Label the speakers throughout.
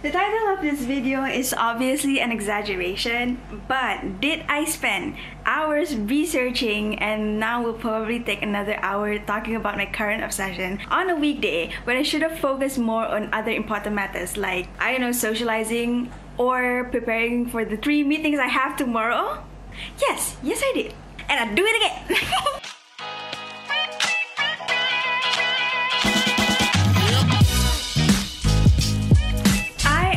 Speaker 1: The title of this video is obviously an exaggeration, but did I spend hours researching and now will probably take another hour talking about my current obsession on a weekday when I should have focused more on other important matters like, I don't know, socializing or preparing for the 3 meetings I have tomorrow? Yes I did. And I'll do it again.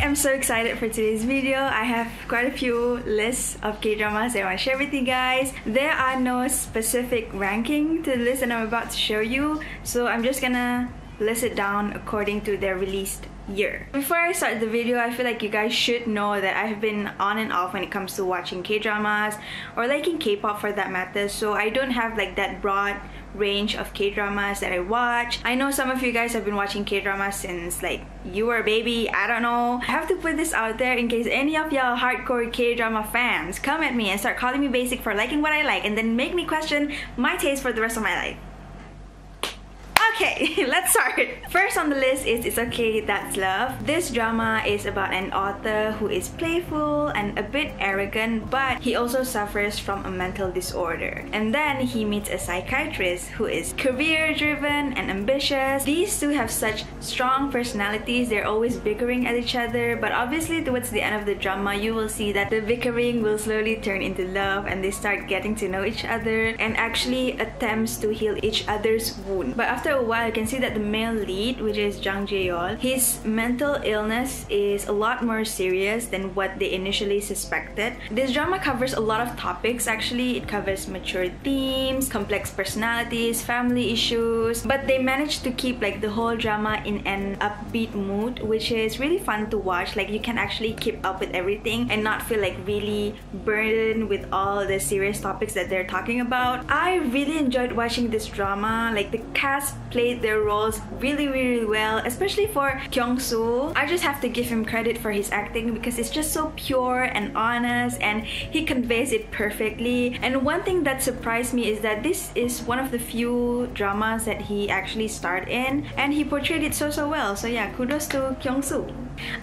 Speaker 1: I'm so excited for today's video. I have quite a few lists of K-dramas that I want to share with you guys. There are no specific ranking to the list that I'm about to show you, so I'm just gonna list it down according to their released year. Before I start the video, I feel like you guys should know that I've been on and off when it comes to watching K-dramas or liking K-pop for that matter, so I don't have like that broad range of K-dramas that I watch. I know some of you guys have been watching K-dramas since like you were a baby, I don't know. I have to put this out there in case any of y'all hardcore K-drama fans come at me and start calling me basic for liking what I like and then make me question my taste for the rest of my life. Okay, let's start. First on the list is It's Okay, That's Love. This drama is about an author who is playful and a bit arrogant, but he also suffers from a mental disorder. And then he meets a psychiatrist who is career-driven and ambitious. These two have such strong personalities, they're always bickering at each other, but obviously towards the end of the drama, you will see that the bickering will slowly turn into love and they start getting to know each other and actually attempts to heal each other's wound. But after a while, you can see that the male lead, which is Jang Jae-yeol, his mental illness is a lot more serious than what they initially suspected. This drama covers a lot of topics actually. It covers mature themes, complex personalities, family issues, but they managed to keep like the whole drama in an upbeat mood, which is really fun to watch. Like you can actually keep up with everything and not feel like really burdened with all the serious topics that they're talking about. I really enjoyed watching this drama. Like the cast played their roles really well, especially for Kyung-soo. I just have to give him credit for his acting because it's just so pure and honest and he conveys it perfectly. And one thing that surprised me is that this is one of the few dramas that he actually starred in and he portrayed it so well. So yeah, kudos to Kyung-soo.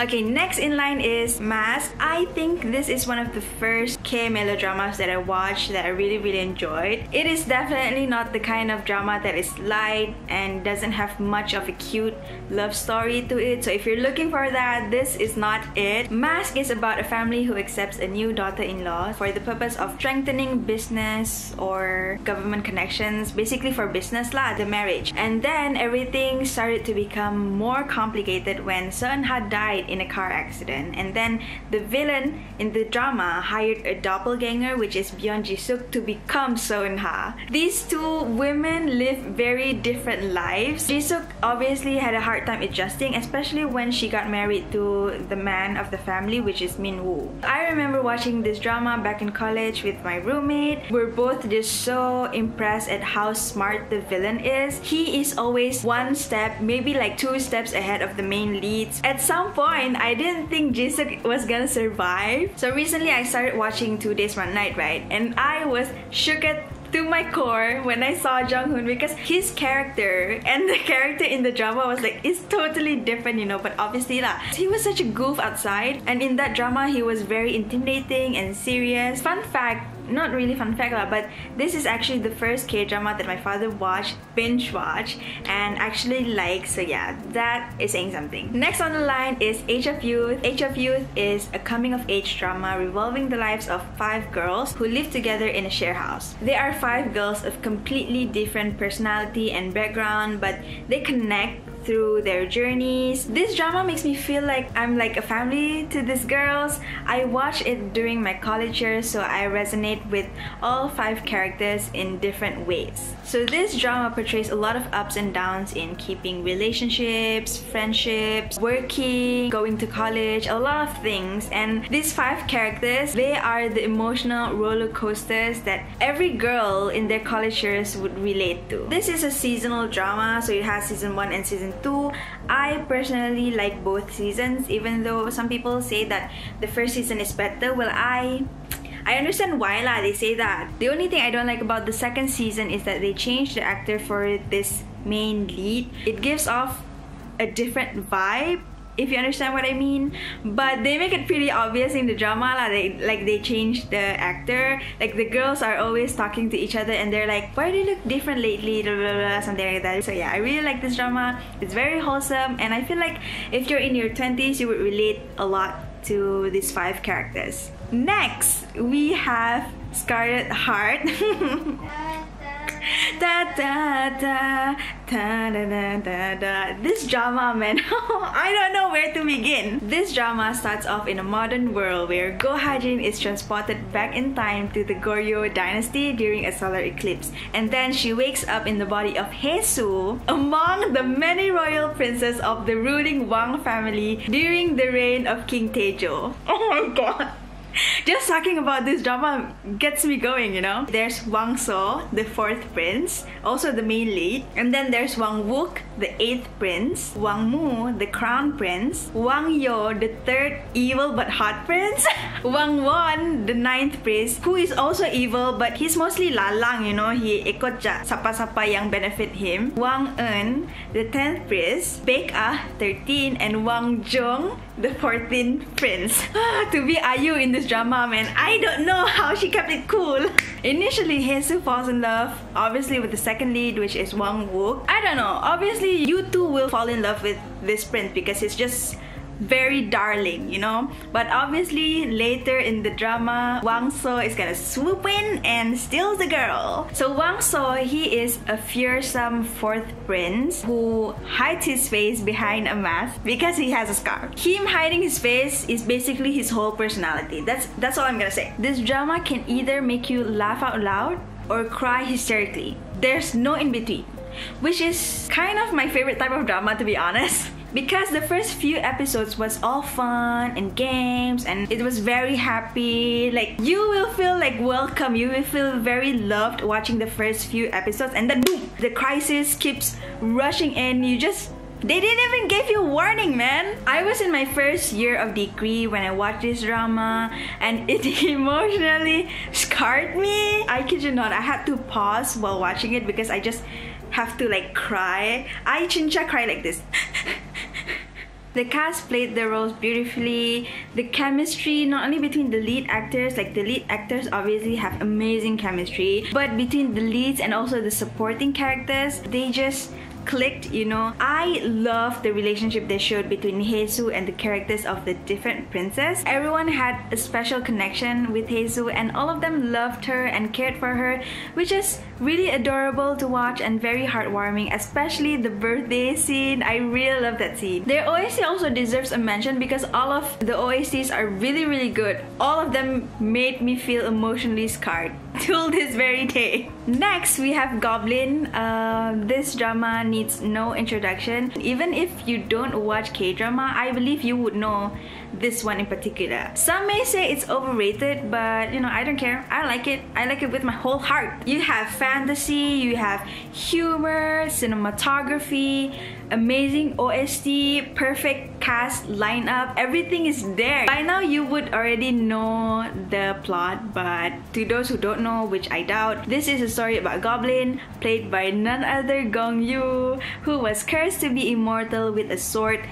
Speaker 1: Okay, next in line is Mask. I think this is one of the first K-melodramas that I watched that I really enjoyed. It is definitely not the kind of drama that is light and doesn't have much of a cute love story to it. So if you're looking for that, this is not it. Mask is about a family who accepts a new daughter-in-law for the purpose of strengthening business or government connections, basically for business lah, the marriage. And then everything started to become more complicated when Seon-ha died in a car accident, and then the villain in the drama hired a doppelganger, which is Byung Ji-suk, to become Seon-ha. These two women live very different lives. Ji-suk obviously had a hard time adjusting, especially when she got married to the man of the family, which is Min-woo. I remember watching this drama back in college with my roommate. We're both just so impressed at how smart the villain is. He is always one step, maybe like 2 steps ahead of the main leads. At some point, I didn't think Ji-suk was gonna survive. So recently I started watching 2 Days One Night, right? And I was shook to my core when I saw Jung-hoon because his character and the character in the drama was like, it's totally different, you know, but obviously lah, he was such a goof outside and in that drama he was very intimidating and serious. Fun fact, not really fun fact lah, but this is actually the first K-drama that my father binge watched and actually liked, so yeah, that is saying something. Next on the line is Age of Youth. Age of Youth is a coming-of-age drama revolving the lives of 5 girls who live together in a share house. They are 5 girls of completely different personality and background, but they connect through their journeys. This drama makes me feel like I'm like a family to these girls. I watched it during my college years, so I resonate with all 5 characters in different ways. So this drama portrays a lot of ups and downs in keeping relationships, friendships, working, going to college, a lot of things. And these 5 characters, they are the emotional roller coasters that every girl in their college years would relate to. This is a seasonal drama, so it has season 1 and season 2. I personally like both seasons, even though some people say that the first season is better. Well, I understand why lah, they say that. The only thing I don't like about the second season is that they changed the actor for this main lead. It gives off a different vibe if you understand what I mean. But they make it pretty obvious in the drama lah. They change the actor. Like the girls are always talking to each other and they're like, why do you look different lately, blah, blah, blah, something like that. So yeah, I really like this drama. It's very wholesome, and I feel like if you're in your 20s, you would relate a lot to these 5 characters. Next, we have Scarlet Heart. Da, da, da, da, da, da, da. This drama, man, I don't know where to begin. This drama starts off in a modern world where Go-Hajin is transported back in time to the Goryeo dynasty during a solar eclipse, and then she wakes up in the body of Hae-soo, among the many royal princes of the ruling Wang family during the reign of King Taejo. Oh my god. Just talking about this drama gets me going, you know. There's Wang So, the 4th prince, also the main lead. And then there's Wang Wook, the 8th prince. Wang Mu, the crown prince. Wang Yo, the 3rd evil but hot prince. Wang Won, the 9th prince, who is also evil but he's mostly lalang, you know. He ikut sapa-sapa yang benefit him. Wang Eun, the 10th prince. Baek Ah, 13, and Wang Jung, the 14th prince. To be Ayu in this drama, man, I don't know how she kept it cool. Initially, Hae-soo falls in love, obviously, with the second lead, which is Wang Wook. I don't know, obviously, you too will fall in love with this prince because he's just very darling, you know. But obviously later in the drama, Wang So is gonna swoop in and steal the girl. So Wang So, he is a fearsome 4th prince who hides his face behind a mask because he has a scar. Him hiding his face is basically his whole personality. That's all I'm gonna say. This drama can either make you laugh out loud or cry hysterically. There's no in between, which is kind of my favorite type of drama, to be honest. Because the first few episodes was all fun and games and it was very happy. Like, you will feel like welcome, you will feel very loved watching the first few episodes, and then boom, the crisis keeps rushing in. They didn't even give you warning, man. I was in my first year of degree when I watched this drama and it emotionally scarred me. I kid you not, I had to pause while watching it because I just have to like cry. I chincha cry like this. The cast played their roles beautifully. The chemistry, not only between the lead actors, like the lead actors obviously have amazing chemistry, but between the leads and also the supporting characters, they just clicked, you know. I love the relationship they showed between Hae-soo and the characters of the different princes. Everyone had a special connection with Hae-soo and all of them loved her and cared for her, which is really adorable to watch and very heartwarming, especially the birthday scene. I really love that scene. Their OST also deserves a mention because all of the OSTs are really good. All of them made me feel emotionally scarred till this very day. Next, we have Goblin. This drama needs no introduction. Even if you don't watch K-drama, I believe you would know this one in particular. Some may say it's overrated, but you know, I don't care. I like it. I like it with my whole heart. You have fantasy, you have humor, cinematography, amazing OST, perfect cast lineup, everything is there. By now you would already know the plot, but to those who don't know, which I doubt, this is a story about Goblin, played by none other Gong Yoo, who was cursed to be immortal with a sword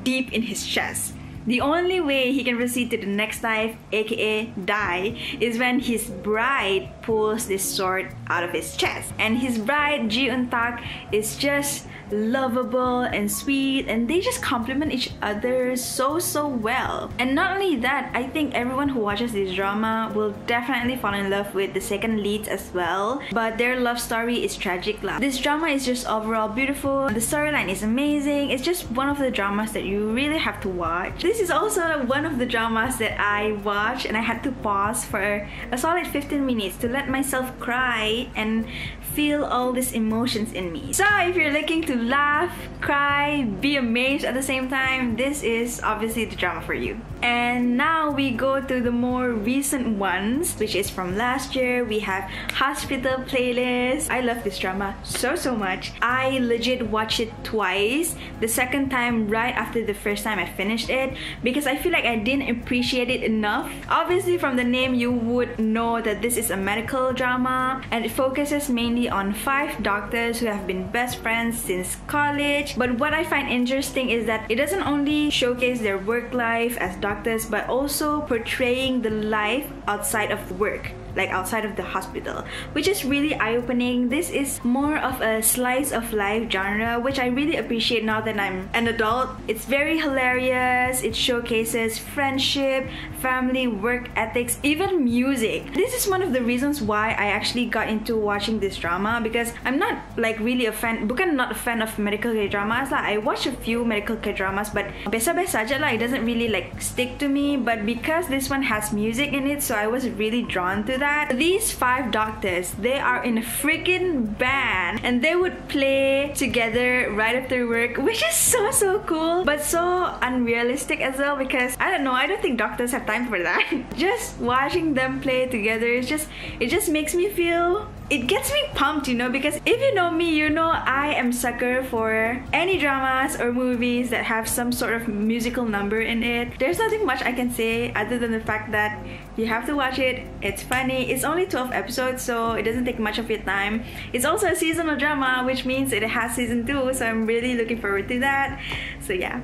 Speaker 1: deep in his chest. The only way he can proceed to the next life, aka die, is when his bride pulls this sword out of his chest. And his bride, Ji Eun-tak, is just lovable and sweet, and they just complement each other so well. And not only that, I think everyone who watches this drama will definitely fall in love with the second leads as well, but their love story is tragic. This drama is just overall beautiful. The storyline is amazing. It's just one of the dramas that you really have to watch. This is also one of the dramas that I watched and I had to pause for a solid 15 minutes to let myself cry and feel all these emotions in me. So if you're looking to laugh, cry, be amazed at the same time, this is obviously the drama for you. And now we go to the more recent ones, which is from last year. We have Hospital Playlist. I love this drama so much. I legit watched it twice. The second time right after the first time I finished it, because I feel like I didn't appreciate it enough. Obviously from the name you would know that this is a medical drama, and it focuses mainly on 5 doctors who have been best friends since is college. But what I find interesting is that it doesn't only showcase their work life as doctors, but also portraying the life outside of work, like outside of the hospital, which is really eye-opening. This is more of a slice of life genre, which I really appreciate now that I'm an adult. It's very hilarious. It showcases friendship, family, work ethics, even music. This is one of the reasons why I actually got into watching this drama, because I'm not like really a fan, bukan not a fan of medical K-dramas lah. I watch a few medical K-dramas, but biasa-biasa aja lah. It doesn't really like stick to me. But because this one has music in it, so I was really drawn to that. These 5 doctors, they are in a freaking band and they would play together right after work, which is so cool, but so unrealistic as well, because I don't know, I don't think doctors have time for that. Just watching them play together, it just makes me feel, it gets me pumped, you know, because if you know me, you know I am sucker for any dramas or movies that have some sort of musical number in it. There's nothing much I can say other than the fact that you have to watch it. It's funny. It's only 12 episodes, so it doesn't take much of your time. It's also a seasonal drama, which means it has season 2, so I'm really looking forward to that. So yeah,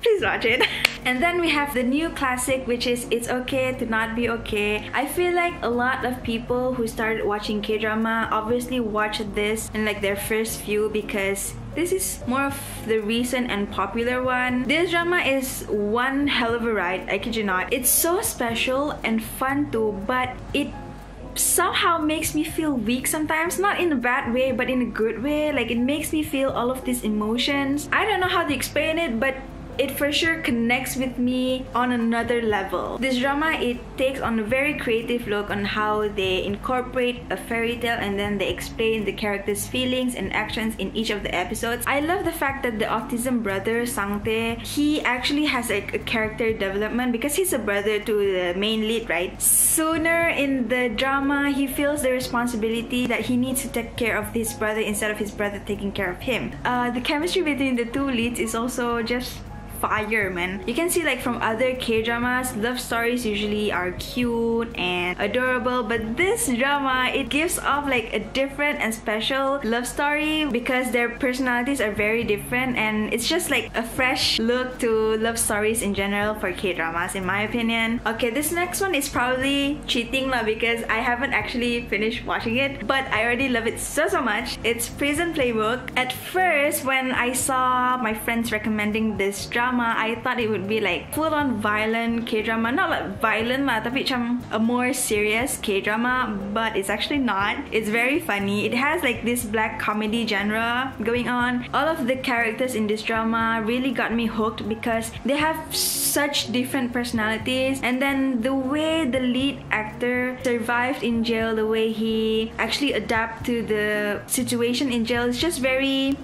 Speaker 1: please watch it. And then we have the new classic, which is It's Okay to Not Be Okay. I feel like a lot of people who started watching K-drama obviously watched this in like their first few, because this is more of the recent and popular one. This drama is one hell of a ride, I kid you not. It's so special and fun too, but it somehow makes me feel weak sometimes. Not in a bad way, but in a good way. Like, it makes me feel all of these emotions. I don't know how to explain it, but it for sure connects with me on another level. This drama, it takes on a very creative look on how they incorporate a fairy tale and then they explain the characters' feelings and actions in each of the episodes. I love the fact that the autism brother, Sangtae, he actually has a character development because he's a brother to the main lead, right? Sooner in the drama, he feels the responsibility that he needs to take care of his brother instead of his brother taking care of him. The chemistry between the two leads is also just fire, man. You can see like from other K-dramas, love stories usually are cute and adorable, but this drama, it gives off like a different and special love story because their personalities are very different, and it's just like a fresh look to love stories in general for K-dramas, in my opinion. Okay, this next one is probably cheating lah because I haven't actually finished watching it, but I already love it so much. It's Prison Playbook. At first, when I saw my friends recommending this drama, I thought it would be like full-on violent K-drama. Not like violent lah, tapi macam a more serious K-drama, but it's actually not. It's very funny. It has like this black comedy genre going on. All of the characters in this drama really got me hooked because they have such different personalities, and then the way the lead actor survived in jail, the way he actually adapted to the situation in jail, is just very...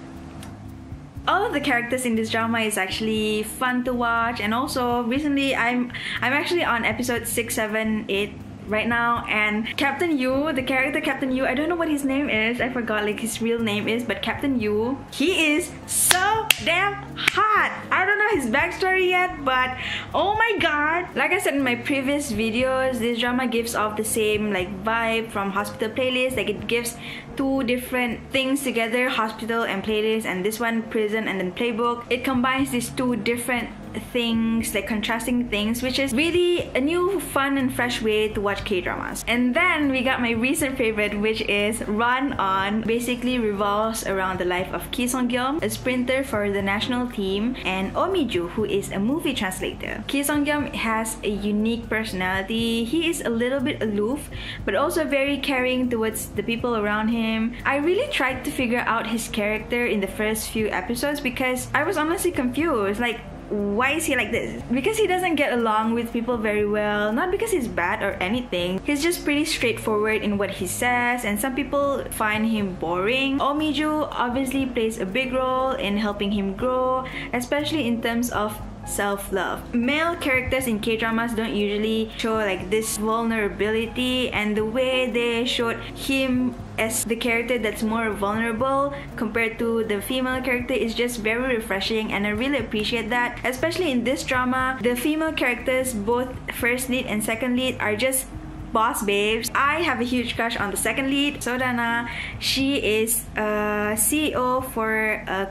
Speaker 1: All of the characters in this drama is actually fun to watch. And also recently I'm actually on episode 6, 7, 8 right now, and Captain Yu, the character Captain Yu, I don't know what his name is, I forgot like his real name is, but Captain Yu, he is so damn hot. I don't know his backstory yet, but oh my god. Like I said in my previous videos, this drama gives off the same like vibe from Hospital Playlist. Like, it gives two different things together, Hospital and Playlist, and this one Prison and then Playbook. It combines these two different things, like contrasting things, which is really a new fun and fresh way to watch K-dramas. And then we got my recent favorite, which is Run On. Basically revolves around the life of Ki Sung-gyum, a sprinter for the national team, and Oh Mi-ju, who is a movie translator. Ki Sung-gyum has a unique personality. He is a little bit aloof, but also very caring towards the people around him. I really tried to figure out his character in the first few episodes because I was honestly confused. Like, why is he like this? Because he doesn't get along with people very well. Not because he's bad or anything. He's just pretty straightforward in what he says, and some people find him boring. Oh Mi-ju obviously plays a big role in helping him grow, especially in terms of self-love. Male characters in K-dramas don't usually show like this vulnerability, and the way they showed him as the character that's more vulnerable compared to the female character is just very refreshing, and I really appreciate that. Especially in this drama, the female characters, both first lead and second lead, are just Boss Babes. I have a huge crush on the second lead, Sodana. She is a CEO for a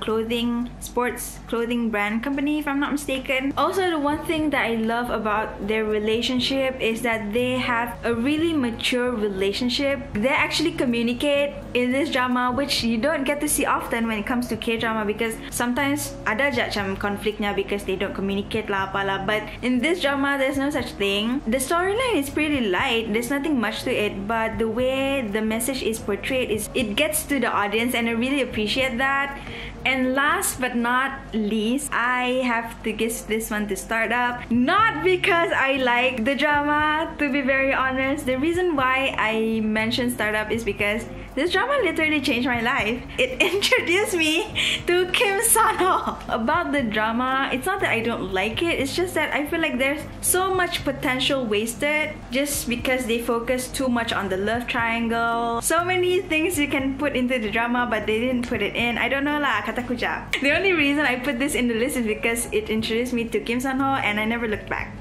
Speaker 1: sports clothing brand company, if I'm not mistaken. Also, the one thing that I love about their relationship is that they have a really mature relationship. They actually communicate in this drama, which you don't get to see often when it comes to K-drama, because sometimes ada je macam konfliknya because they don't communicate lah apalah. But in this drama, there's no such thing. The storyline is pretty light. There's nothing much to it, but the way the message is portrayed it gets to the audience, and I really appreciate that. And last but not least, I have to give this one to SHOUTOUT. Not because I like the drama, to be very honest. The reason why I mentioned SHOUTOUT is because this drama literally changed my life. It introduced me to Kim Sun-ho. About the drama, it's not that I don't like it, it's just that I feel like there's so much potential wasted just because they focus too much on the love triangle. So many things you can put into the drama, but they didn't put it in. I don't know lah, kata kuja. The only reason I put this in the list is because it introduced me to Kim Sun-ho and I never looked back.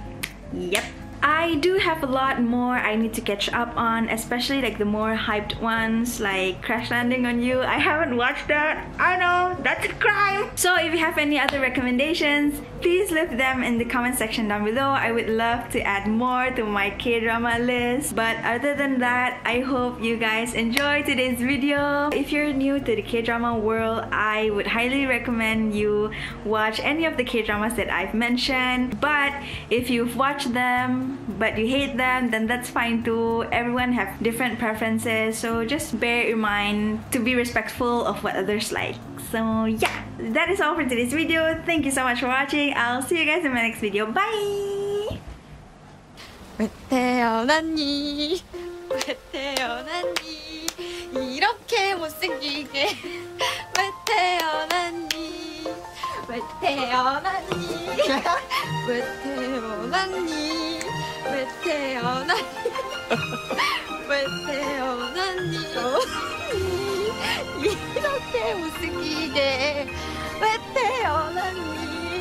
Speaker 1: Yep. I do have a lot more I need to catch up on, especially like the more hyped ones like Crash Landing on You. I haven't watched that. I know, that's a crime. So if you have any other recommendations, please leave them in the comment section down below. I would love to add more to my K-drama list. But other than that, I hope you guys enjoyed today's video. If you're new to the K-drama world, I would highly recommend you watch any of the K-dramas that I've mentioned. But if you've watched them but you hate them, then that's fine too. Everyone have different preferences, so just bear in mind to be respectful of what others like. So yeah, that is all for today's video. Thank you so much for watching. I'll see you guys in my next video. Bye!
Speaker 2: 왜 태어났니? 왜 태어났니? 이렇게 못생기게 왜 태어났니? 왜 태어났니? 왜 태어났니? 왜 태어났니? 왜 태어났니? 이렇게 못생기게 왜 태어났니?